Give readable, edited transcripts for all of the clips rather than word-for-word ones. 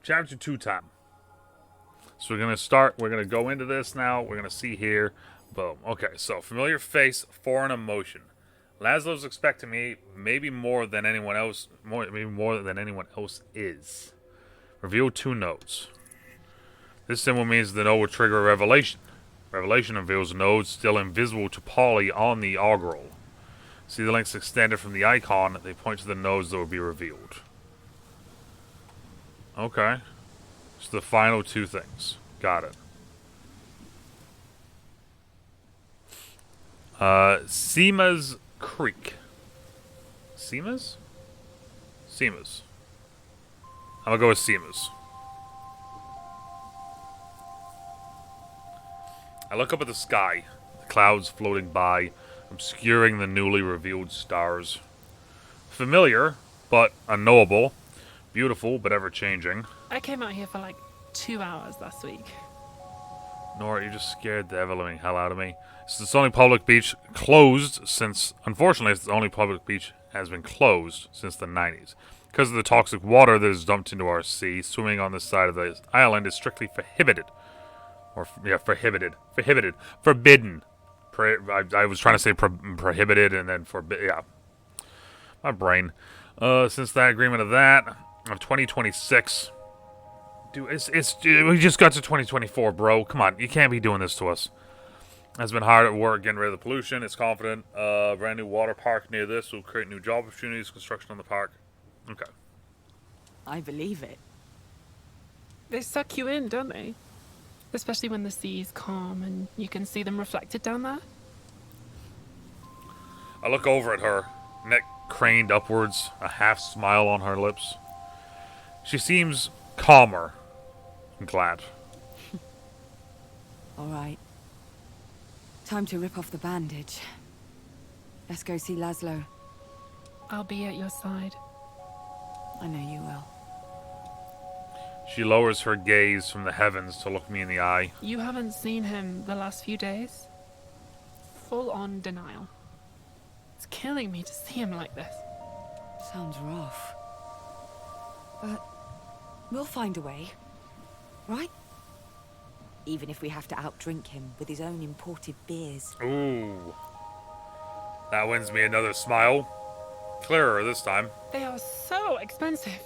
Chapter 2 time. So we're going to go into this now. We're going to see here. Boom. Okay, so familiar face, foreign emotion. Laszlo's expecting me maybe more than anyone else, maybe more than anyone else is. Reveal 2 nodes. This symbol means the node will trigger a revelation. Revelation reveals nodes still invisible to Polly on the augural. See the links extended from the icon. They point to the nodes that will be revealed. Okay. So the final 2 things. Got it. Seema's Creek. Seema's? Seema's. I'm gonna go with Seema's. I look up at the sky. The clouds floating by, obscuring the newly revealed stars. Familiar, but unknowable. Beautiful, but ever-changing. I came out here for like 2 hours last week. Nora, you just scared the ever-living hell out of me. It's the only public beach closed since... Unfortunately, it's the only public beach has been closed since the 90s. Because of the toxic water that is dumped into our sea, swimming on this side of the island is strictly prohibited. Prohibited. Forbidden. I was trying to say prohibited and then forbid. Yeah. My brain. Since that agreement of 2026... Dude, we just got to 2024, bro. Come on, you can't be doing this to us. Has been hard at work getting rid of the pollution. It's confident. Brand new water park near this will create new job opportunities. Construction on the park. Okay. I believe it. They suck you in, don't they? Especially when the sea is calm and you can see them reflected down there. I look over at her, neck craned upwards, a half smile on her lips. She seems calmer. I'm glad. All right. Time to rip off the bandage. Let's go see Laszlo. I'll be at your side. I know you will. She lowers her gaze from the heavens to look me in the eye. You haven't seen him the last few days? Full-on denial. It's killing me to see him like this. Sounds rough. But we'll find a way. Right? Even if we have to outdrink him with his own imported beers. Ooh. That wins me another smile. Clearer this time. They are so expensive.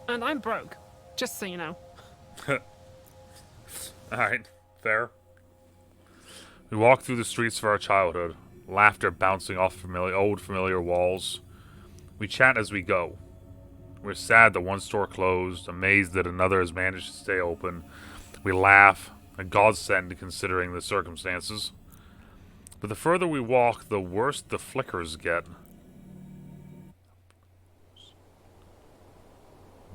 And I'm broke, just so you know. Alright, fair. We walk through the streets of our childhood, laughter bouncing off old familiar walls. We chat as we go. We're sad that one store closed, amazed that another has managed to stay open. We laugh, a godsend considering the circumstances. But the further we walk, the worse the flickers get.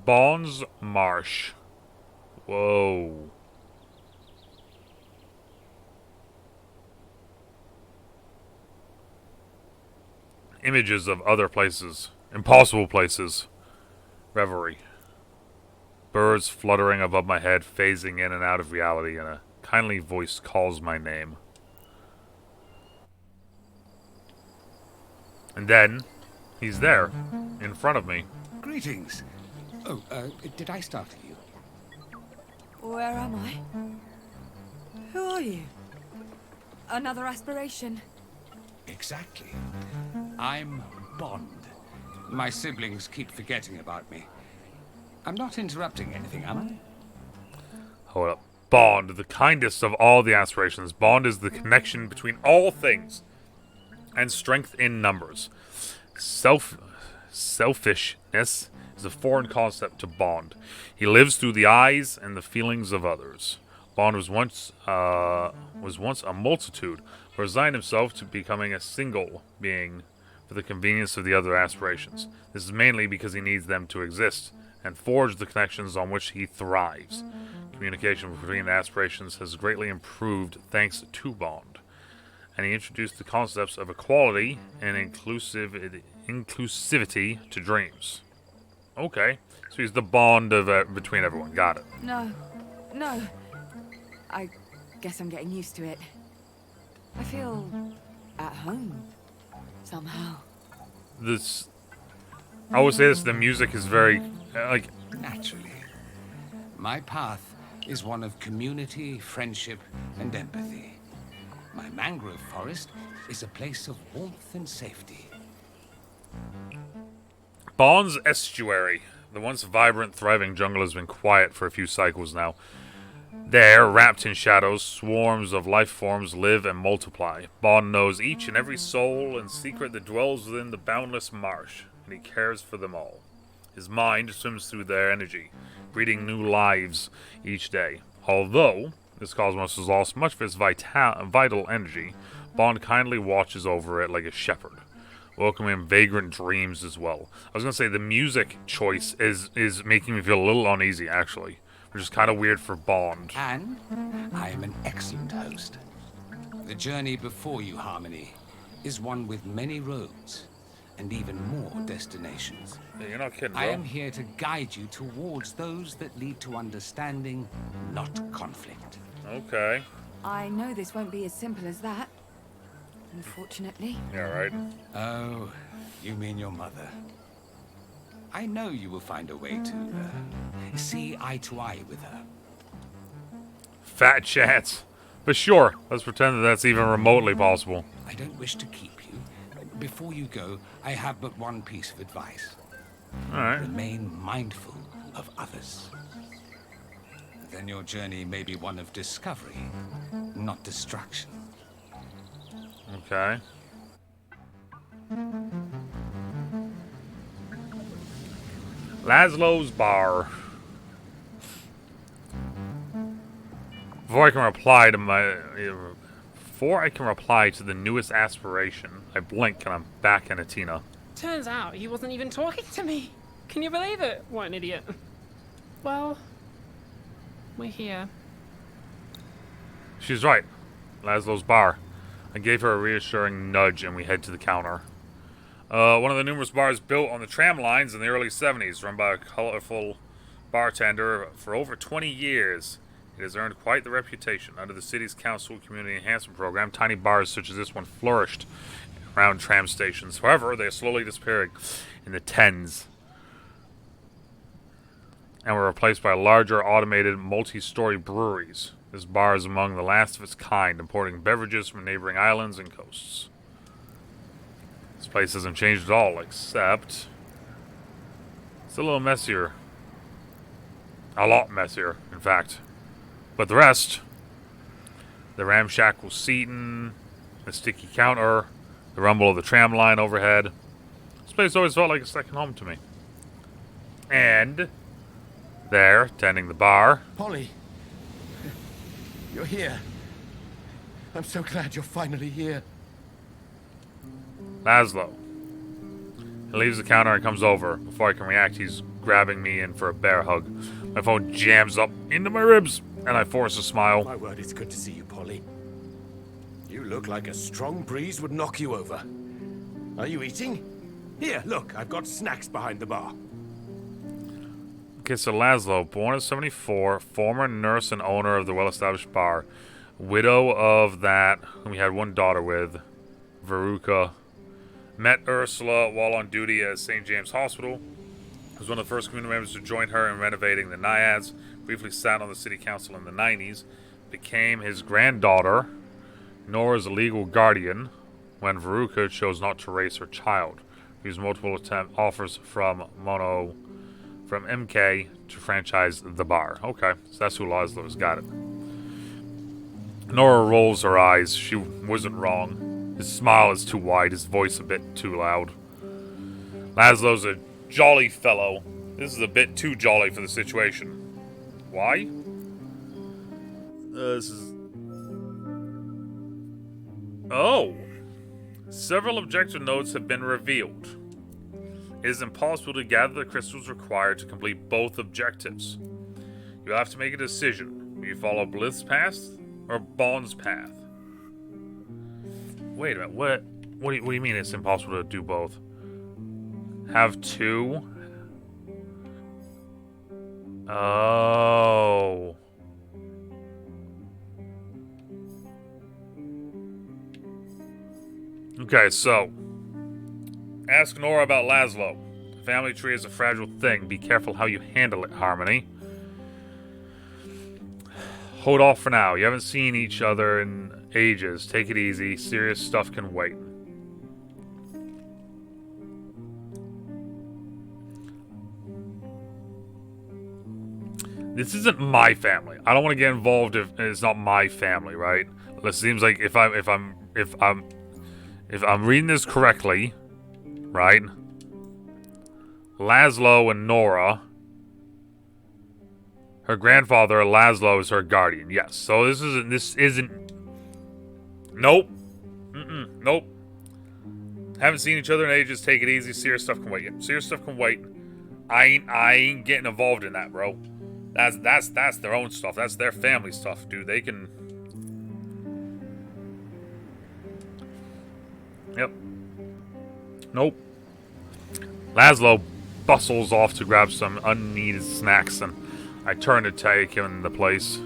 Bonds Marsh. Whoa. Images of other places. Impossible places. Reverie. Birds fluttering above my head, phasing in and out of reality, and a kindly voice calls my name. And then, he's there, in front of me. Greetings. Oh, did I startle you? Where am I? Who are you? Another aspiration? Exactly. I'm Bond. My siblings keep forgetting about me. I'm not interrupting anything, am I? Hold up. Bond, the kindest of all the aspirations. Bond is the connection between all things. And strength in numbers. Selfishness is a foreign concept to Bond. He lives through the eyes and the feelings of others. Bond was once a multitude, but resigned himself to becoming a single being for the convenience of the other aspirations. This is mainly because he needs them to exist and forge the connections on which he thrives. Communication between the aspirations has greatly improved thanks to Bond. And he introduced the concepts of equality and inclusivity to dreams. Okay, so he's the bond of between everyone. Got it. No. I guess I'm getting used to it. I feel at home somehow. I would say this. The music is very like. Naturally. My path is one of community, friendship, and empathy. My mangrove forest is a place of warmth and safety. Bond's Estuary. The once vibrant, thriving jungle has been quiet for a few cycles now. There, wrapped in shadows, swarms of life forms live and multiply. Bond knows each and every soul and secret that dwells within the boundless marsh, and he cares for them all. His mind swims through their energy, breathing new lives each day. Although this cosmos has lost much of its vital energy, Bond kindly watches over it like a shepherd, welcoming vagrant dreams as well. I was going to say the music choice is making me feel a little uneasy, actually, which is kind of weird for Bond. And I am an excellent host. The journey before you, Harmony, is one with many roads and even more destinations. Yeah, you're not kidding, bro. I am here to guide you towards those that lead to understanding, not conflict. Okay. I know this won't be as simple as that. Unfortunately. Yeah, right. Oh, you mean your mother. I know you will find a way to see eye to eye with her. Fat chance. But sure, let's pretend that that's even remotely possible. I don't wish to keep you. Before you go, I have but one piece of advice. Alright. Remain mindful of others. Then your journey may be one of discovery, not destruction. Okay. Laszlo's Bar. Before I can reply to the newest aspiration, I blink and I'm back in Atina. Turns out he wasn't even talking to me. Can you believe it? What an idiot. Well, we're here. She's right. Laszlo's Bar. I gave her a reassuring nudge and we head to the counter. One of the numerous bars built on the tram lines in the early 70s, run by a colorful bartender for over 20 years. It has earned quite the reputation. Under the city's council community enhancement program, tiny bars such as this one flourished around tram stations. However, they are slowly disappearing in the tens and were replaced by larger automated multi-story breweries. This bar is among the last of its kind, importing beverages from neighboring islands and coasts. This place hasn't changed at all, except it's a little messier. A lot messier, in fact. But the rest, the ramshackle seating, the sticky counter, the rumble of the tram line overhead, this place always felt like a second home to me. And there, tending the bar, Polly, you're here. I'm so glad you're finally here. Laszlo. He leaves the counter and comes over. Before I can react, he's grabbing me in for a bear hug. My phone jams up into my ribs, and I force a smile. My word, it's good to see you, Polly. You look like a strong breeze would knock you over. Are you eating? Here, look, I've got snacks behind the bar. Okay, so Laszlo, born in 74, former nurse and owner of the well-established bar, widow of that whom he had one daughter with, Veruca, met Ursula while on duty at St. James Hospital, was one of the first community members to join her in renovating the Naiads, briefly sat on the city council in the 90s, became his granddaughter, Nora's legal guardian, when Veruca chose not to raise her child. Used multiple offers from MK to franchise the bar. Okay, so that's who Laszlo's got it. Nora rolls her eyes. She wasn't wrong. His smile is too wide, his voice a bit too loud. Laszlo's a jolly fellow. This is a bit too jolly for the situation. Why? This is... Oh! Several objective nodes have been revealed. It is impossible to gather the crystals required to complete both objectives. You have to make a decision. Will you follow Blith's path or Bond's path? Wait a minute, what do you mean it's impossible to do both? Have two? Oh. Okay, so ask Nora about Laszlo. The family tree is a fragile thing. Be careful how you handle it, Harmony. Hold off for now. You haven't seen each other in ages. Take it easy. Serious stuff can wait. This isn't my family. I don't want to get involved if it's not my family, right? It seems like if I'm reading this correctly, right? Laszlo and Nora, her grandfather Laszlo is her guardian. Yes. So this isn't. Nope. Nope. Haven't seen each other in ages. Take it easy. Serious stuff can wait. Yeah, serious stuff can wait. I ain't getting involved in that, bro. That's their own stuff. That's their family stuff, dude. They can. Yep. Nope. Laszlo bustles off to grab some unneeded snacks, and I turn to take him in the place.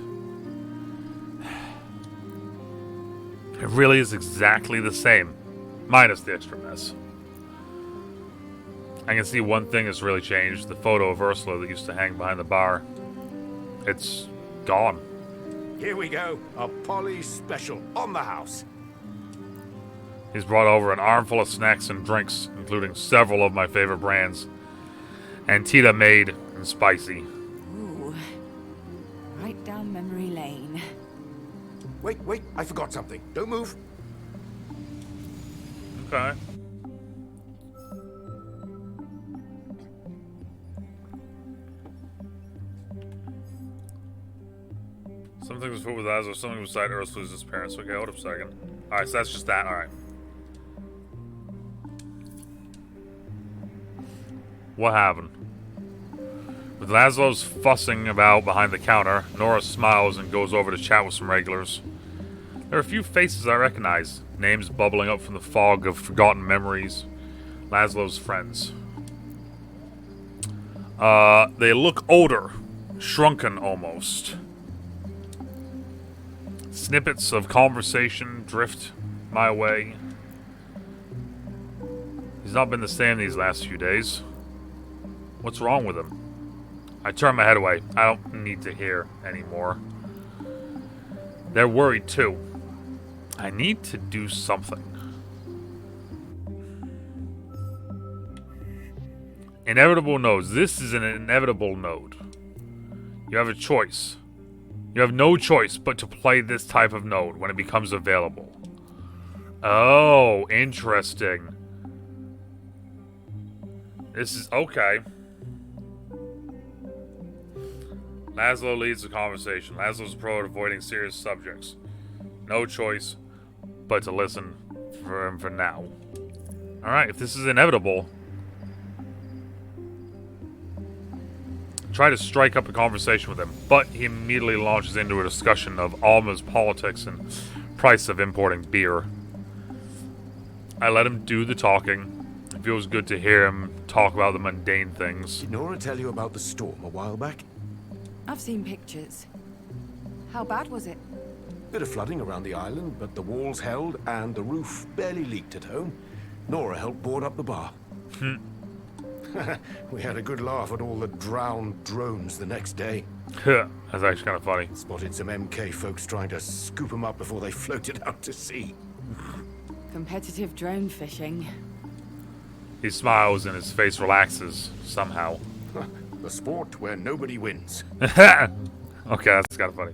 It really is exactly the same, minus the extra mess. I can see one thing that's really changed. The photo of Ursula that used to hang behind the bar. It's gone. Here we go. A Polly special on the house. He's brought over an armful of snacks and drinks, including several of my favorite brands. Antita made and spicy. Ooh. Right down memory lane. Wait, I forgot something. Don't move. Okay. Something was put with Laszlo, something was beside Ursula's disappearance. Okay, hold up a second. Alright, so that's just that. Alright. What happened? With Laszlo's fussing about behind the counter, Nora smiles and goes over to chat with some regulars. There are a few faces I recognize, names bubbling up from the fog of forgotten memories. Laszlo's friends. They look older, shrunken almost. Snippets of conversation drift my way. He's not been the same these last few days. What's wrong with him? I turn my head away. I don't need to hear anymore. They're worried too. I need to do something. Inevitable nodes. This is an inevitable node. You have a choice. You have no choice but to play this type of node when it becomes available. Oh, interesting. This is okay. Laszlo leads the conversation. Laszlo's a pro at avoiding serious subjects. No choice but to listen for him for now. Alright, if this is inevitable, try to strike up a conversation with him, but he immediately launches into a discussion of Alma's politics and price of importing beer. I let him do the talking. It feels good to hear him talk about the mundane things. Did Nora tell you about the storm a while back? I've seen pictures. How bad was it? Bit of flooding around the island, but the walls held and the roof barely leaked at home. Nora helped board up the bar. We had a good laugh at all the drowned drones the next day. That's actually kind of funny. Spotted some MK folks trying to scoop them up before they floated out to sea. Competitive drone fishing. He smiles and his face relaxes somehow. The sport where nobody wins. Okay, that's kind of funny.